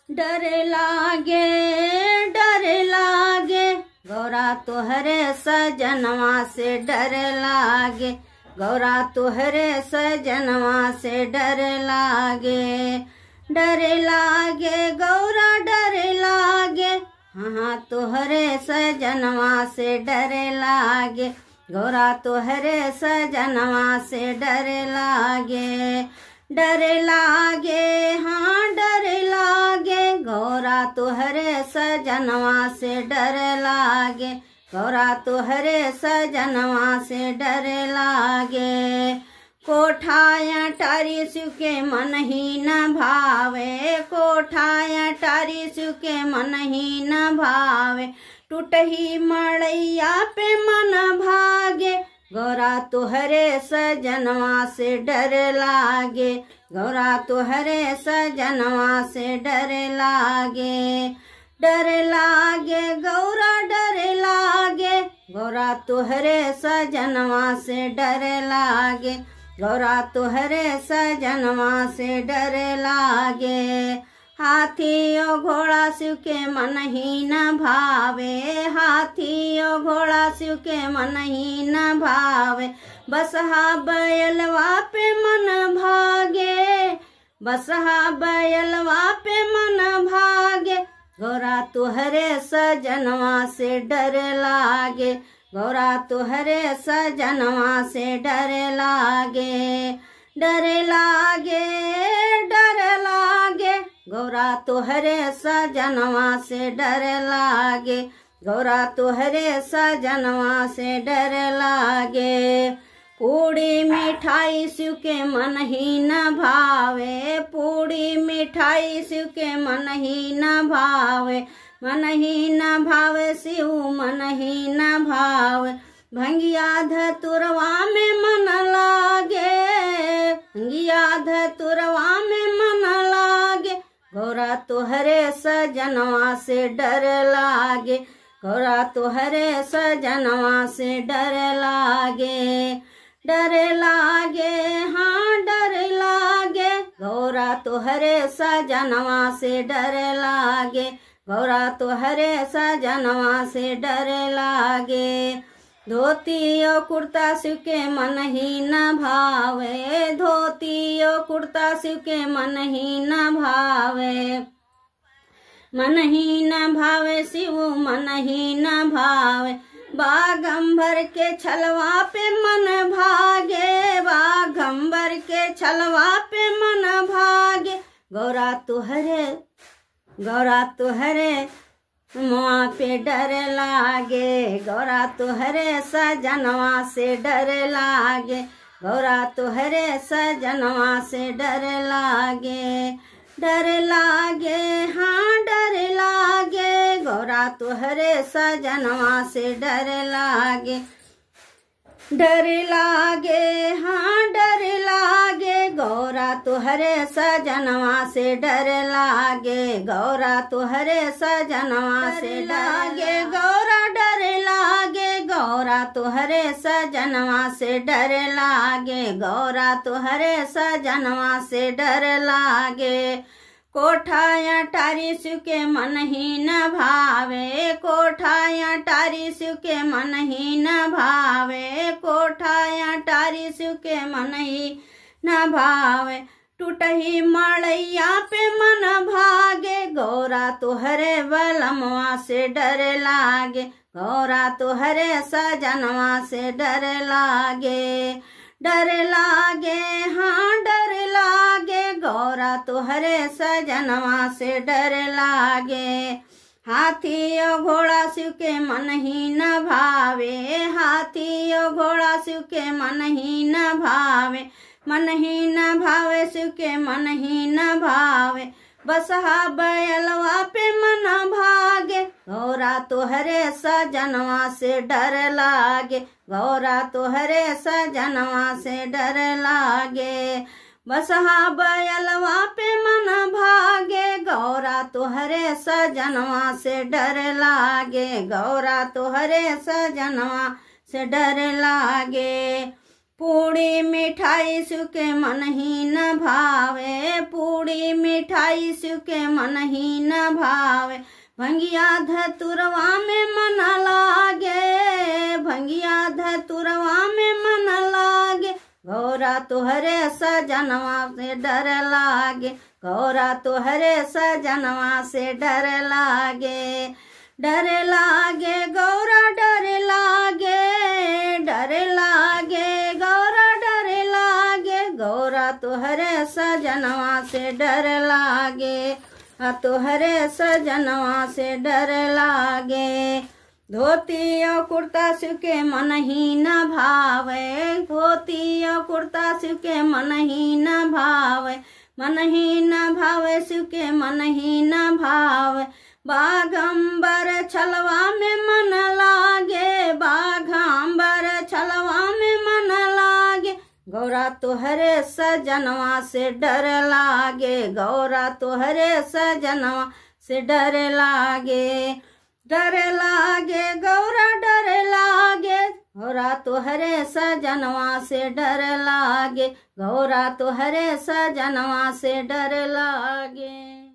डर लागे गौरा तुहरे सजनवा से डर लागे, गौरा तुहरे सजनवा से डर लागे। डर लागे गौरा डर लागे, हाँ तुहरे सजनवा से डर लागे, गौरा तुहरे सजनवा से डर लागे। डर लागे हाँ डर लागे, गौरा तुहरे सजनवा से डर लागे, गौरा तुहरे सजनवा से डर लागे। कोठाया टारी सुके मन ही न भावे, कोठाया टारी सुके मन ही न भावे, टूटही मड़ैया पे मन भागे, गौरा तुहरे सजनवा से डर लागे, गौरा तुहरे सजनवा से डर लागे। डर लागे गौरा डर लागे, गौरा तुहरे सजनवा से डर लागे, गौरा तुहरे सजनवा से डर लागे। हाथी और घोड़ा शिव के मन ही न भावे, हाथी और घोड़ा शिव के मन ही न भावे, बसहा बैलवा पे मन भागे, बसहा बैलवा पे मन भागे, गौरा तुहरे सजनवा से डर लागे, गौरा तुहरे सजनवा से डर लागे। डर लागे गौरा तुहरे सजनवा से डर लागे, गौरा तुहरे सजनवा से डर लागे। पूड़ी मिठाई शिव के मन ही न भावे, पूड़ी मिठाई शिव के मन ही न भावे, मन ही न भावे शिव मन ही न भावे, भंगिया धतुरवा में मन लागे, भंगिया धतुरवा में मन लागे, गौरा तुहरे सजनवा से डर लागे, गौरा तुहरे सजनवा से डर लागे। डर लागे हाँ डर लागे, गौरा तुहरे सजनवा से डर लागे, गौरा तुहरे सजनवा से डर लागे। धोती और कुर्ता शिव के मन ही न भावे, धोती और कुर्ता शिव के मन ही न भावे, मन ही न भावे शिव मन ही न भावे, बागंबर के छलवा पे मन भागे, बागंबर के छलवा पे मन भागे, गौरा तुहरे मुआ पे डर लागे, गौरा तुहरे सजनवा से डर लागे, गौरा तुहरे सजनवा से डर लागे। डर लागे हाँ डर लागे, गौरा तुहरे सजनवा से डर लागे। डर लागे हाँ डर लागे, गौरा तुहरे सजनवा से डर लागे, गौरा तुहरे सजनवा से लागे, गौरा डर लागे, गौरा तुहरे सजनवा से डर लागे, गौरा तुहरे सजनवा से डर लागे। कोठाया टारी शिव के मन ही न भावे, कोठाया टारी शिव के मन ही न भावे, कोठाया टारी शिव के मन ही न भावे, टूटही मड़ैया पे मन भागे, गौरा तुहरे बलमवा से डर लागे, गौरा तुहरे सजनवा से डर लागे। डर लागे हाँ डर लागे, गौरा तुहरे सजनवा से डर लागे। हाथी और घोड़ा शिव के मन ही न भावे, हाथी और घोड़ा शिव के मन ही न भावे, मन ही न भावे शिव के मन ही न भावे, बसहा बैलवा पे मन भागे, गौरा तुहरे सजनवा से डर लागे, गौरा तुहरे सजनवा से डर लागे। बसहा बैलवा पे मन भागे, गौरा तुहरे सजनवा से डर लागे, गौरा तुहरे सजनवा से डर लागे। पूड़ी मिठाई सुके मन ही न भावे, पूड़ी मिठाई सुके मन ही न भावे। भंगिया धतुरवा में मन लागे, भंगिया धतुरवा में मन लागे। गौरा तुहरे सजनवा से डर लागे, गौरा तुहरे सजनवा से डर लागे। डर लागे गौरा डर लागे, डर लागे गौरा डर लागे। गौरा तुहरे सजनवा से डर लागे, तुहरे सजनवा से डर लागे। धोती और कुर्ता सिके मन ही न भावे, धोती और कुर्ता सिके मन ही न भावे। मन ही न भावे सिके मन ही न भावे। बाघंबर छलवा में मन लागे, बाघंबर छलवा में मन लागे। गौरा तुहरे सजनवा से डर लागे, गौरा तुहरे सजनवा से डर लागे। डर लागे गौरा डर लागे, गौरा तुहरे सजनवा से डर लागे, गौरा तुहरे सजनवा से डर लागे।